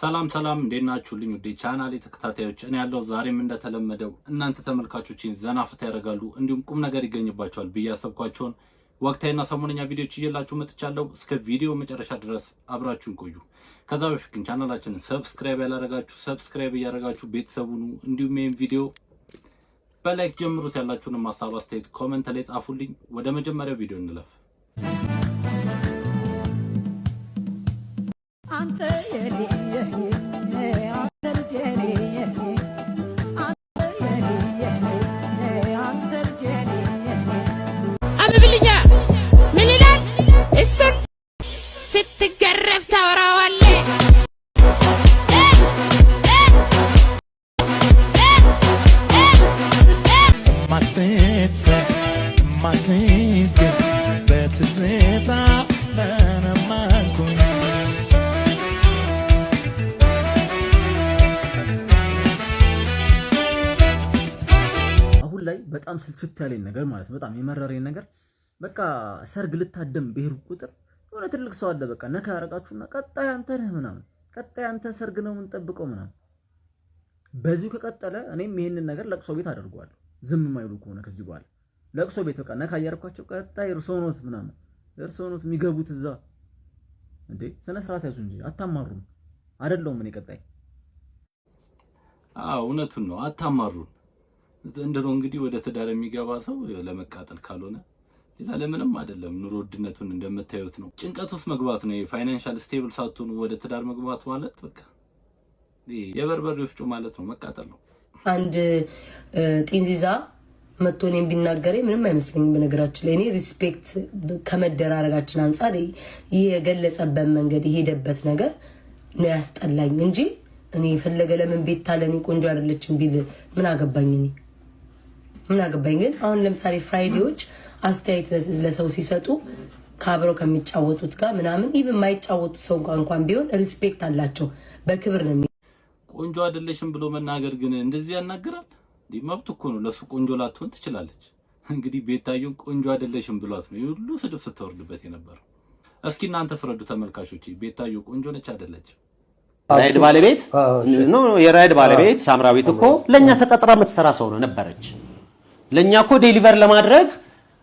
ሰላም እንዴት ናችሁልኝ? ወደ ቻናሌ ተከታታዮች እኔ ያለው ዛሬም እንደተለመደው እናንተ ተመልካቾችን ዘና ፈታ ያደርጋሉ እንዲሁም ቁም ነገር ይገኝባቸዋል ብዬ ያሰብኳቸውን ወቅታዊና ሰሞነኛ ቪዲዮዎች ይዤላችሁ መጥቻለሁ። እስከ ቪዲዮ መጨረሻ ድረስ አብራችሁን ቆዩ። ከዛ በፊት ግን ቻናላችንን ሰብስክራይብ ያላደረጋችሁ ሰብስክራይብ እያደረጋችሁ ቤተሰቡን እንዲሁም ይሄን ቪዲዮ በላይክ ጀምሩት። ያላችሁን ሐሳብ አስተያየት ኮሜንት ላይ ጻፉልኝ። ወደ መጀመሪያው ቪዲዮ እንለፍ። አንተ አብብልኛ ምን ይላል? እሱን ስትገረፍ ታወራዋለህ። ላይ በጣም ስልችት ያለኝ ነገር ማለት ነው። በጣም የመረረኝ ነገር በቃ ሰርግ ልታደም ብሄር ቁጥር የሆነ ትልቅ ሰው አለ በቃ ነካ ያረጋችሁና ቀጣይ አንተ ነህ ምናምን፣ ቀጣይ አንተ ሰርግ ነው የምንጠብቀው ምናምን። በዚሁ ከቀጠለ እኔም ይሄንን ነገር ለቅሶ ቤት አደርገዋለሁ። ዝም የማይሉ ከሆነ ከዚህ በኋላ ለቅሶ ቤት በቃ ነካ ያረኳቸው ቀጣይ እርሶኖት ምናምን፣ እርሶኖት የሚገቡት እዛ እንዴ። ስነ ስርዓት ያዙ እንጂ አታማሩም። አይደለም እኔ ቀጣይ እውነቱን ነው አታማሩም። እንደው እንግዲህ ወደ ትዳር የሚገባ ሰው ለመቃጠል ካልሆነ ሌላ ለምንም አይደለም። ኑሮ ውድነቱን እንደምታዩት ነው። ጭንቀት ውስጥ መግባት ነው። ፋይናንሻል ስቴብል ሳትሆኑ ወደ ትዳር መግባት ማለት በቃ የበርበሬ ወፍጮ ማለት ነው፣ መቃጠል ነው። አንድ ጢንዚዛ መጥቶ እኔን ቢናገረኝ ምንም አይመስለኝም። በነገራችን ላይ እኔ ሪስፔክት ከመደራረጋችን አንጻር የገለጸበት መንገድ የሄደበት ነገር ነው ያስጠላኝ እንጂ እኔ የፈለገ ለምን ቤት ታለኝ ቆንጆ አይደለችም ቢል ምን አገባኝ እኔ ምን አገባኝ። ግን አሁን ለምሳሌ ፍራይዴዎች አስተያየት ለሰው ሲሰጡ ካብረው ከሚጫወቱት ጋር ምናምን ኢቭን የማይጫወቱት ሰው እንኳን ቢሆን ሪስፔክት አላቸው፣ በክብር ነው። ቆንጆ አይደለሽም ብሎ መናገር ግን እንደዚህ ያናገራል? መብት እኮ ነው። ለሱ ቆንጆ ላትሆን ትችላለች። እንግዲህ ቤታዩን ቆንጆ አይደለሽም ብሏት ነው ሁሉ ስድብ ስትወርድበት የነበረው። እስኪ እናንተ ፍረዱ ተመልካቾች፣ ቤታዩ ቆንጆ ነች አይደለች? ራይድ ባለቤት ነው። የራይድ ባለቤት ሳምራዊት እኮ ለኛ ተቀጥራ የምትሰራ ሰው ነው ነበረች። ለኛ እኮ ዴሊቨር ለማድረግ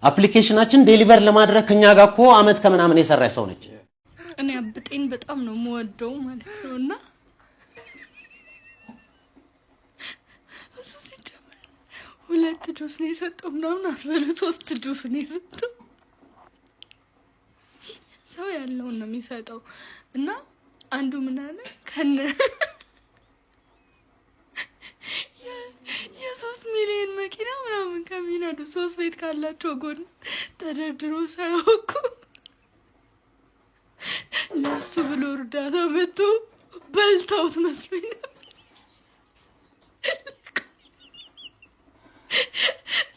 አፕሊኬሽናችን ዴሊቨር ለማድረግ ከኛ ጋር እኮ አመት ከምናምን የሰራች ሰው ነች። እኔ አብጤን በጣም ነው የምወደው ማለት ነውና እሱ ሲጀመር 2 ጁስ ነው የሰጠው ምናምን አትበሉ፣ 3 ጁስ ነው የሰጠው። ሰው ያለውን ነው የሚሰጠው እና አንዱ ምን አለ ከነ የ3 ሚሊዮን መኪና ምናምን ከሚነዱ 3 ቤት ካላቸው ጎን ተደርድሮ ሳያውቁ ለሱ ብሎ እርዳታ መጥቶ በልታውት መስሎኝ ነበር።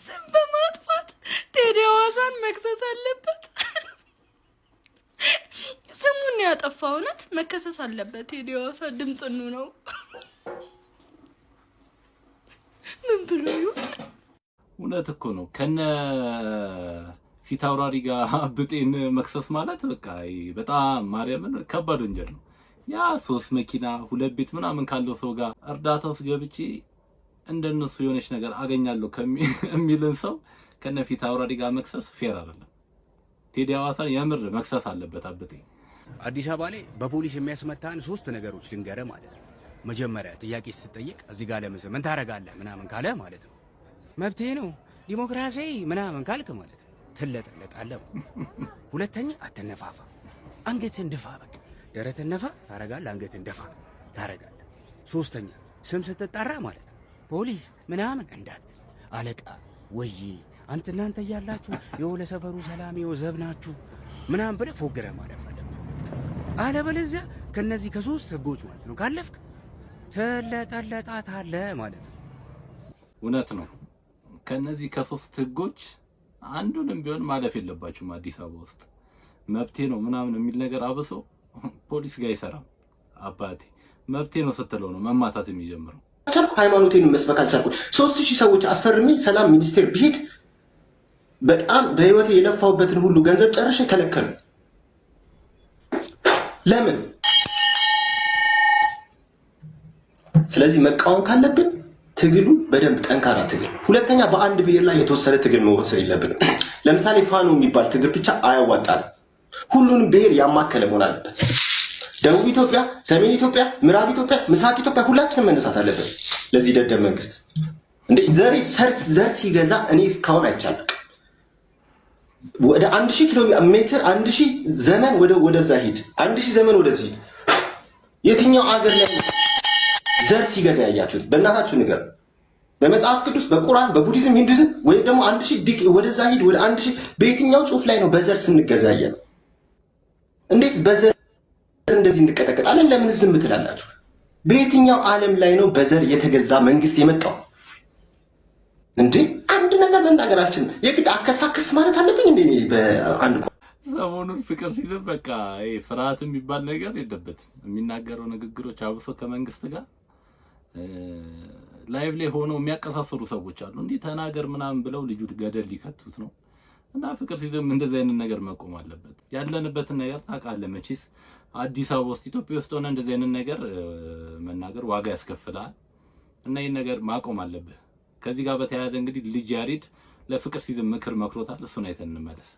ስም በማጥፋት ቴዲ አዋሳን መክሰስ አለበት። ስሙን ያጠፋው እውነት መከሰስ አለበት። ቴዲ አዋሳ ድምጽኑ ነው ምን ብሎ ይሁን? እውነት እኮ ነው። ከነ ፊት አውራሪ ጋር አብጤን መክሰስ ማለት በቃ በጣም ማርያምን ከባድ ወንጀል ነው። ያ 3 መኪና 2 ቤት ምናምን ካለው ሰው ጋር እርዳታ ውስጥ ገብቼ እንደነሱ የሆነች ነገር አገኛለሁ ከሚልን ሰው ከነ ፊት አውራሪ ጋር መክሰስ ፌር አይደለም። ቴዲ አዋሳን የምር መክሰስ አለበት አብጤ። አዲስ አበባ ላይ በፖሊስ የሚያስመታን 3 ነገሮች ልንገርህ ማለት ነው። መጀመሪያ ጥያቄ ስትጠይቅ እዚህ ጋር ለምን ምን ታረጋለህ ምናምን ካለ ማለት ነው መብቴ ነው ዲሞክራሲ ምናምን ካልክ ማለት ነው ትለጠለጣለህ። ሁለተኛ አትነፋፋ፣ አንገትን ድፋ፣ በቃ ደረትን ነፋ ታረጋለህ፣ አንገትን ደፋ ታረጋለህ። ሶስተኛ ስም ስትጠራ ማለት ነው ፖሊስ ምናምን እንዳት አለቃ ወይ እናንተ እያላችሁ የወለ ሰፈሩ ሰላም የወዘብ ናችሁ ምናምን ብለህ ፎግረህ ማለት አለብህ። አለበለዚያ ከነዚህ ከ3 ህጎች ማለት ነው ካለፍክ ትለጠለጣታለህ ማለት ነው። እውነት ነው። ከነዚህ ከ3 ህጎች አንዱንም ቢሆን ማለፍ የለባችሁም። አዲስ አበባ ውስጥ መብቴ ነው ምናምን የሚል ነገር አብሶ ፖሊስ ጋር አይሰራም። አባቴ መብቴ ነው ስትለው ነው መማታት የሚጀምረው። ሃይማኖቴን መስበክ አልቻልኩም። 3000 ሰዎች አስፈርሜ ሰላም ሚኒስቴር ብሄድ በጣም በህይወቴ የለፋውበትን ሁሉ ገንዘብ ጨርሼ ከለከሉ። ለምን? ስለዚህ መቃወም ካለብን ትግሉ በደንብ ጠንካራ ትግል። ሁለተኛ በአንድ ብሔር ላይ የተወሰነ ትግል መወሰድ የለብንም። ለምሳሌ ፋኖ የሚባል ትግል ብቻ አያዋጣንም። ሁሉንም ብሔር ያማከለ መሆን አለበት። ደቡብ ኢትዮጵያ፣ ሰሜን ኢትዮጵያ፣ ምዕራብ ኢትዮጵያ፣ ምስራቅ ኢትዮጵያ ሁላችንም መነሳት አለብን። ለዚህ ደደብ መንግስት እንደ ዘር ሲገዛ እኔ እስካሁን አይቻልም። ወደ 1000 ኪሎ ሜትር 1000 ዘመን ወደዛ ሂድ፣ 1000 ዘመን ወደዚህ ሂድ። የትኛው አገር ላይ ዘር ሲገዛ ያያችሁት? በእናታችሁ ንገር። በመጽሐፍ ቅዱስ፣ በቁርአን፣ በቡዲዝም፣ ሂንዱዝም ወይ ደግሞ 1000 ወደዛ ሂድ ወደ 1000 በየትኛው ጽሑፍ ላይ ነው በዘር ስንገዛ ያየነው? እንዴት በዘር እንደዚህ እንቀጠቀጣለን? ለምን ዝም ትላላችሁ? በየትኛው ዓለም ላይ ነው በዘር የተገዛ መንግስት የመጣው? እንዴ አንድ ነገር መናገራችን የግድ አከሳከስ ማለት አለብኝ እንዴ? በአንድ ሰሞኑን ፍቅር ሲዝም በቃ ፍርሃት የሚባል ነገር የለበትም። የሚናገረው ንግግሮች አብሶ ከመንግስት ጋር ላይቭ ላይ ሆነው የሚያቀሳስሩ ሰዎች አሉ። እንዲህ ተናገር ምናምን ብለው ልጁ ገደል ሊከቱት ነው። እና ፍቅር ሲዝም እንደዚህ አይነት ነገር መቆም አለበት። ያለንበትን ነገር ታውቃለህ መቼስ። አዲስ አበባ ውስጥ ኢትዮጵያ ውስጥ ሆነ እንደዚህ አይነት ነገር መናገር ዋጋ ያስከፍላል። እና ይህን ነገር ማቆም አለብህ። ከዚህ ጋር በተያያዘ እንግዲህ ልጅ ያሬድ ለፍቅር ሲዝም ምክር መክሮታል። እሱን አይተን እንመለስ።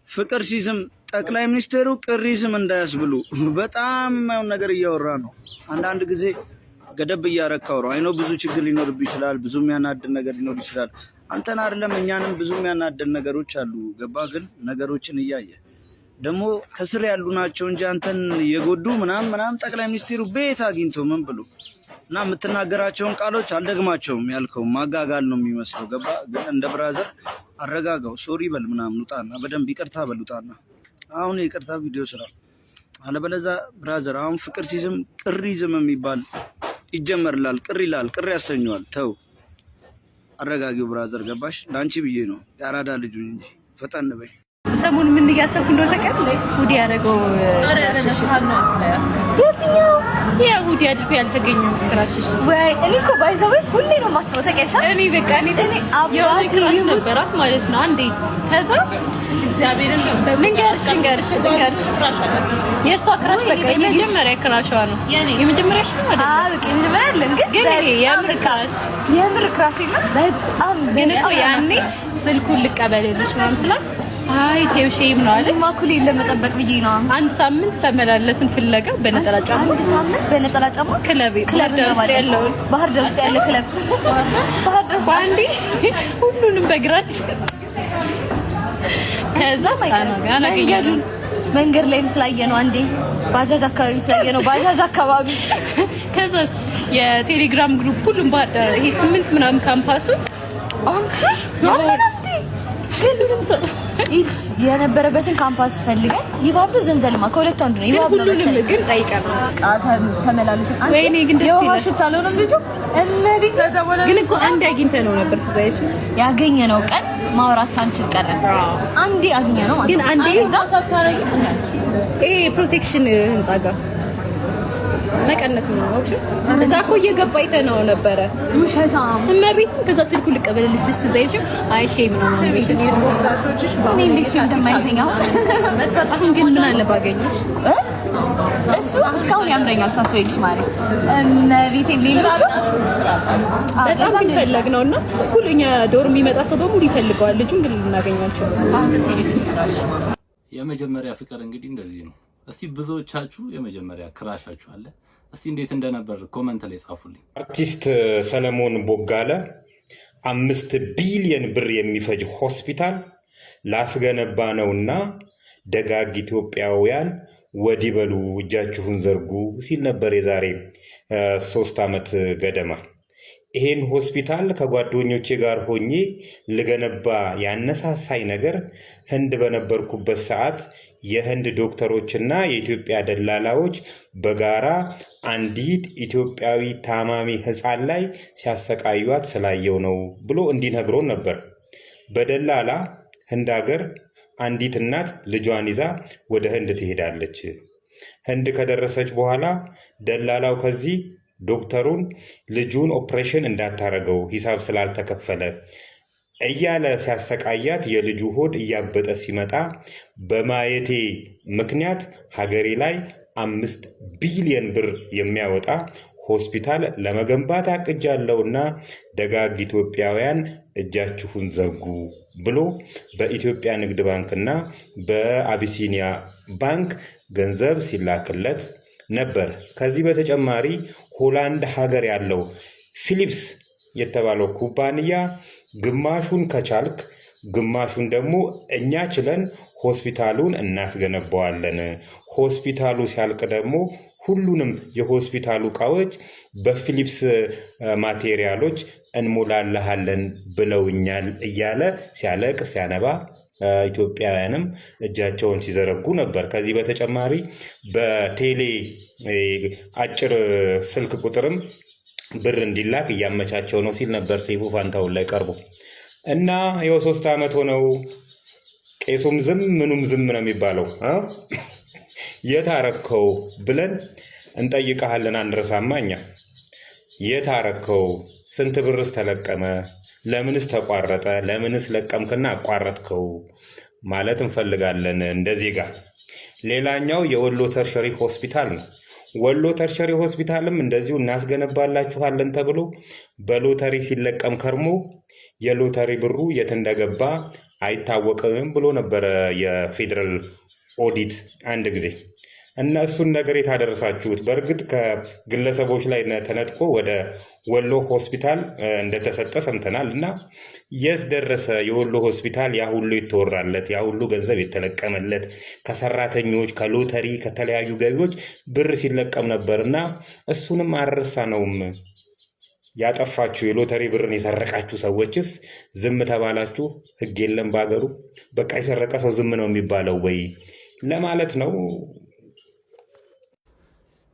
ፍቅር ሲዝም ጠቅላይ ሚኒስትሩ ቅሪዝም እንዳያስብሉ በጣም የማይሆን ነገር እያወራ ነው። አንዳንድ ጊዜ ገደብ እያረካው ነው። አይኖ ብዙ ችግር ሊኖርብ ይችላል። ብዙ የሚያናድድ ነገር ሊኖር ይችላል። አንተን አይደለም እኛንም ብዙ የሚያናድድ ነገሮች አሉ። ገባ? ግን ነገሮችን እያየ ደግሞ ከስር ያሉ ናቸው እንጂ አንተን የጎዱ ምናምን ጠቅላይ ሚኒስትሩ ቤት አግኝቶ ምን ብሎ እና የምትናገራቸውን ቃሎች አልደግማቸውም ያልከው ማጋጋል ነው የሚመስለው። ገባ? ግን እንደ ብራዘር አረጋጋው። ሶሪ በል ምናምን ውጣና በደንብ ይቅርታ በል ውጣና አሁን የይቅርታ ቪዲዮ ስራ። አለበለዚያ ብራዘር አሁን ፍቅር ሲዝም ቅሪዝም የሚባል ይጀመርላል። ቅር ይላል፣ ቅር ያሰኘዋል። ተው አረጋጊው ብራዘር። ገባሽ? ለአንቺ ብዬ ነው የአራዳ ልጁ እንጂ ፈጠን በይ። ሰሞኑን ምን እያሰብኩ እንደሆነ ታውቃለህ? ሁዲ ያደረገው የትኛው የሁዲ አድርጎ ያልተገኘው ክራሽሽ ወይ? እኔ እኮ ባይዘው ሁሌ ነው የማስበው። ታውቂያለሽ? እኔ በቃ እኔ አባቴ ክራሽ ነበራት ማለት ነው አንዴ። ከዛ እግዚአብሔርን ልንገርሽ የእሷ ክራሽ በቃ የመጀመሪያ ክራሿ ነው። የመጀመሪያ ሽ ማለት ነው። በቃ የመጀመሪያ አይደለም ግን የምር ክራሽ የለም። በጣም ግን እኮ ያኔ ስልኩን ልቀበልልሽ ምናምን ስላት አይ ቴውሼም ነው አይደል? ማኩሊ ለመጠበቅ ብዬ ነው። አንድ ሳምንት ተመላለስን ፍለጋ በነጠላ ጫማ። አንድ ሳምንት በነጠላ ጫማ ክለብ ያለው ባህር ዳር ውስጥ ያለ ክለብ ባህር ዳር ውስጥ አንዴ ሁሉንም በግራት ከዛ መንገድ ላይ ስላየ ነው። አንዴ ባጃጅ አካባቢ ስላየ ነው። ባጃጅ አካባቢ ከዛ የቴሌግራም ግሩፕ ሁሉም ባህር ዳር ይሄ 8 ምናምን ካምፓሱ አንቺ ሁሉንም ሰው የነበረበትን ካምፓስ ፈልገን ይባብሉ ዘንዘልማ ከሁለቱ አንዱ ነው። ይባብሉ መሰለኝ ግን ጠይቀን ተመላለስን። አንቺ የውሃ ሽታ አልሆነም ልጁ እነዚህ ግን እኮ አንድ አግኝተን ነው ነበር ትዛይሽ ያገኘነው ቀን ማውራት ሳንችል ቀረ። አንዴ አግኘነው ማለት ግን አንዴ እዛው ታታረጊ ይሄ ፕሮቴክሽን ህንጻ ጋር መቀነት ነው ወጭ እዛ እኮ እየገባ አይተነው ነበረ። ውሸታም እመቤት ከዛ ስልኩ ልቀበልልሽ ትዛይሽ አይሼ ምናምን ነው ቦታዎችሽ ባኔ ልጅ እንደማይዘኛው መስፈጣሁን ግን ምን አለ ባገኘሽ እሱ እስካሁን ያምረኛል ሳስበይልሽ ማለት እመቤት ሌሎች በጣም ይፈልግ ነውና ሁሉኛ ዶርም የሚመጣ ሰው በሙሉ ይፈልገዋል። ልጁን ግን ልናገኛቸው የመጀመሪያ ፍቅር እንግዲህ እንደዚህ ነው። እስቲ ብዙዎቻችሁ የመጀመሪያ ክራሻችሁ አለ? እስቲ እንዴት እንደነበር ኮመንት ላይ ጻፉልኝ። አርቲስት ሰለሞን ቦጋለ 5 ቢሊዮን ብር የሚፈጅ ሆስፒታል ላስገነባ ነውና ደጋግ ኢትዮጵያውያን ወዲህ በሉ እጃችሁን ዘርጉ ሲል ነበር የዛሬ 3 ዓመት ገደማ። ይሄን ሆስፒታል ከጓደኞቼ ጋር ሆኜ ልገነባ ያነሳሳይ ነገር ህንድ በነበርኩበት ሰዓት የህንድ ዶክተሮችና የኢትዮጵያ ደላላዎች በጋራ አንዲት ኢትዮጵያዊ ታማሚ ህፃን ላይ ሲያሰቃዩት ስላየው ነው ብሎ እንዲነግሮን ነበር። በደላላ ህንድ ሀገር አንዲት እናት ልጇን ይዛ ወደ ህንድ ትሄዳለች። ህንድ ከደረሰች በኋላ ደላላው ከዚህ ዶክተሩን ልጁን ኦፕሬሽን እንዳታረገው ሂሳብ ስላልተከፈለ እያለ ሲያሰቃያት የልጁ ሆድ እያበጠ ሲመጣ በማየቴ ምክንያት ሀገሬ ላይ 5 ቢሊዮን ብር የሚያወጣ ሆስፒታል ለመገንባት አቅጃለሁና ደጋግ ኢትዮጵያውያን እጃችሁን ዘርጉ ብሎ በኢትዮጵያ ንግድ ባንክና በአቢሲኒያ ባንክ ገንዘብ ሲላክለት ነበር። ከዚህ በተጨማሪ ሆላንድ ሀገር ያለው ፊሊፕስ የተባለው ኩባንያ ግማሹን ከቻልክ ግማሹን ደግሞ እኛ ችለን ሆስፒታሉን እናስገነባዋለን፣ ሆስፒታሉ ሲያልቅ ደግሞ ሁሉንም የሆስፒታሉ እቃዎች በፊሊፕስ ማቴሪያሎች እንሞላለሃለን ብለውኛል እያለ ሲያለቅ ሲያነባ ኢትዮጵያውያንም እጃቸውን ሲዘረጉ ነበር። ከዚህ በተጨማሪ በቴሌ አጭር ስልክ ቁጥርም ብር እንዲላክ እያመቻቸው ነው ሲል ነበር ሰይፉ ፋንታሁን ላይ ቀርቦ እና ይኸው 3 ዓመት ሆነው። ቄሱም ዝም ምኑም ዝም ነው የሚባለው። የታረከው ብለን እንጠይቀሃለን አንረሳማ። እኛ የታረከው ስንት ብርስ ተለቀመ? ለምንስ ተቋረጠ? ለምንስ ለቀምክና አቋረጥከው ማለት እንፈልጋለን እንደ ዜጋ። ሌላኛው የወሎ ተርሸሪ ሆስፒታል ነው። ወሎ ተርሸሪ ሆስፒታልም እንደዚሁ እናስገነባላችኋለን ተብሎ በሎተሪ ሲለቀም ከርሞ የሎተሪ ብሩ የት እንደገባ አይታወቅም ብሎ ነበረ የፌዴራል ኦዲት አንድ ጊዜ። እና እሱን ነገር የታደረሳችሁት በእርግጥ ከግለሰቦች ላይ ተነጥቆ ወደ ወሎ ሆስፒታል እንደተሰጠ ሰምተናል። እና የት ደረሰ የወሎ ሆስፒታል? ያ ሁሉ የተወራለት፣ ያ ሁሉ ገንዘብ የተለቀመለት ከሰራተኞች ከሎተሪ ከተለያዩ ገቢዎች ብር ሲለቀም ነበር። እና እሱንም አልረሳነውም። ያጠፋችሁ የሎተሪ ብርን የሰረቃችሁ ሰዎችስ ዝም ተባላችሁ? ህግ የለም በሀገሩ? በቃ የሰረቀ ሰው ዝም ነው የሚባለው ወይ ለማለት ነው።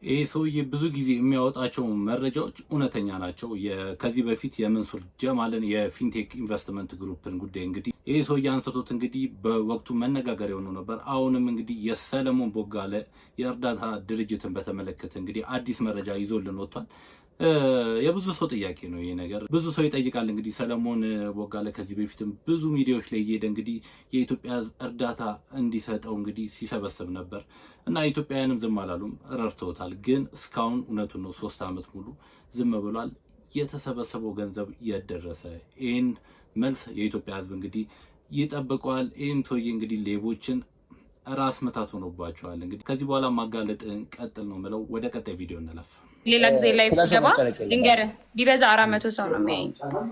ይህ ሰውዬ ብዙ ጊዜ የሚያወጣቸው መረጃዎች እውነተኛ ናቸው። ከዚህ በፊት የመንሱር ጀማልን የፊንቴክ ኢንቨስትመንት ግሩፕን ጉዳይ እንግዲህ ይህ ሰውዬ አንስቶት እንግዲህ በወቅቱ መነጋገሪያ ሆኖ ነበር። አሁንም እንግዲህ የሰለሞን ቦጋለ የእርዳታ ድርጅትን በተመለከተ እንግዲህ አዲስ መረጃ ይዞልን ወጥቷል። የብዙ ሰው ጥያቄ ነው ይሄ ነገር፣ ብዙ ሰው ይጠይቃል። እንግዲህ ሰለሞን ቦጋለ ከዚህ በፊትም ብዙ ሚዲያዎች ላይ እየሄደ እንግዲህ የኢትዮጵያ እርዳታ እንዲሰጠው እንግዲህ ሲሰበስብ ነበር እና ኢትዮጵያውያንም ዝም አላሉም፣ ረድተውታል። ግን እስካሁን እውነቱን ነው 3 ዓመት ሙሉ ዝም ብሏል። የተሰበሰበው ገንዘብ የደረሰ ይህን መልስ የኢትዮጵያ ሕዝብ እንግዲህ ይጠብቀዋል። ይህን ሰውዬ እንግዲህ ሌቦችን ራስ መታት ሆኖባቸዋል። እንግዲህ ከዚህ በኋላ ማጋለጥን ቀጥል ነው ምለው። ወደ ቀጣይ ቪዲዮ እንለፍ። ሌላ ጊዜ ላይ ሲገባ ድንገር ቢበዛ 400 ሰው ነው የሚያየኝ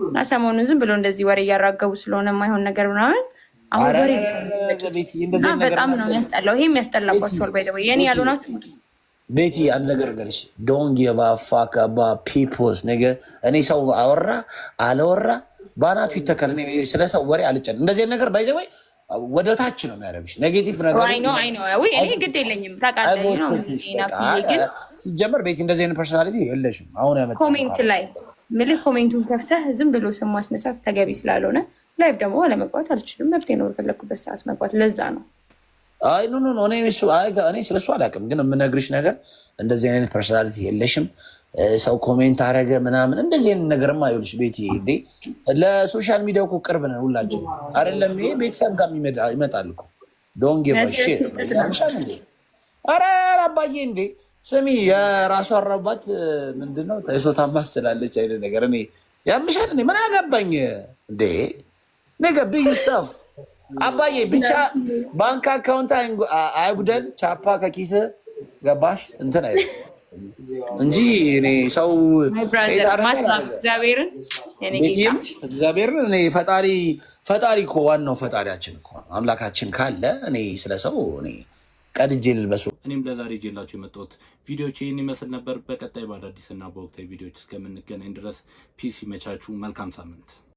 እና ሰሞኑን ዝም ብሎ እንደዚህ ወሬ እያራገቡ ስለሆነ የማይሆን ነገር ምናምን አሁን ወሬ እና በጣም ነው የሚያስጠላው። ይሄ የሚያስጠላባቸዋል። ባይደው የኔ ያልሆናችሁ ቤቲ አንድ ነገር ገርሽ ዶንት ጊቭ አ ፋክ አባውት ፒፕልስ ነገር። እኔ ሰው አወራ አለወራ ባናቱ ይተከል። እኔ ስለ ሰው ወሬ አልጨን እንደዚህ ነገር ባይዘው ወደ ታች ነው የሚያደርግሽ። ኔጌቲቭ ነገር አይ ኖ ወይ እኔ ግድ የለኝም ታውቃለህ ነው ግን ሲጀመር ቤቲ እንደዚህ አይነት ፐርሰናሊቲ የለሽም። አሁን ያመጣው ኮሜንት ላይ ምልህ ኮሜንቱን ከፍተህ ዝም ብሎ ስም ማስነሳት ተገቢ ስላልሆነ ላይቭ ደግሞ ለመግባት አልችልም። መብቴ ነው በፈለኩበት ሰዓት መግባት። ለዛ ነው አይ ኖ እኔ ስለሱ አላውቅም። ግን የምነግርሽ ነገር እንደዚህ አይነት ፐርሰናሊቲ የለሽም። ሰው ኮሜንት አረገ ምናምን እንደዚህ አይነት ነገርማ አይውልሽ ቤቲ። እንዴ ለሶሻል ሚዲያው እኮ ቅርብ ነን ሁላችን አይደለም? ይሄ ቤተሰብ ጋር ይመጣል እኮ ዶንት ጊቭ አ ሺት። ኧረ አባዬ እንዴ ስሚ፣ የራሷ አራባት ምንድነው ተይሶታ ማስላለች አይደል ነገር። እኔ ያምሻል እኔ ምን አገባኝ እንዴ ነገ ቢዩሰፍ አባዬ ብቻ ባንክ አካውንት አይጉደል፣ ቻፓ ከኪስ ገባሽ እንትን አይደል እንጂ እኔ ሰው እግዚአብሔርን እኔ ፈጣሪ እኮ ዋናው ፈጣሪያችን እኮ አምላካችን ካለ እኔ ስለ ሰው እኔ ቀድጄ ልልበሱ። እኔም ለዛሬ ይዤላችሁ የመጣሁት ቪዲዮዎች ይህን ይመስል ነበር። በቀጣይ በአዳዲስና በወቅታዊ ቪዲዮዎች እስከምንገናኝ ድረስ ፒስ ይመቻችሁ። መልካም ሳምንት።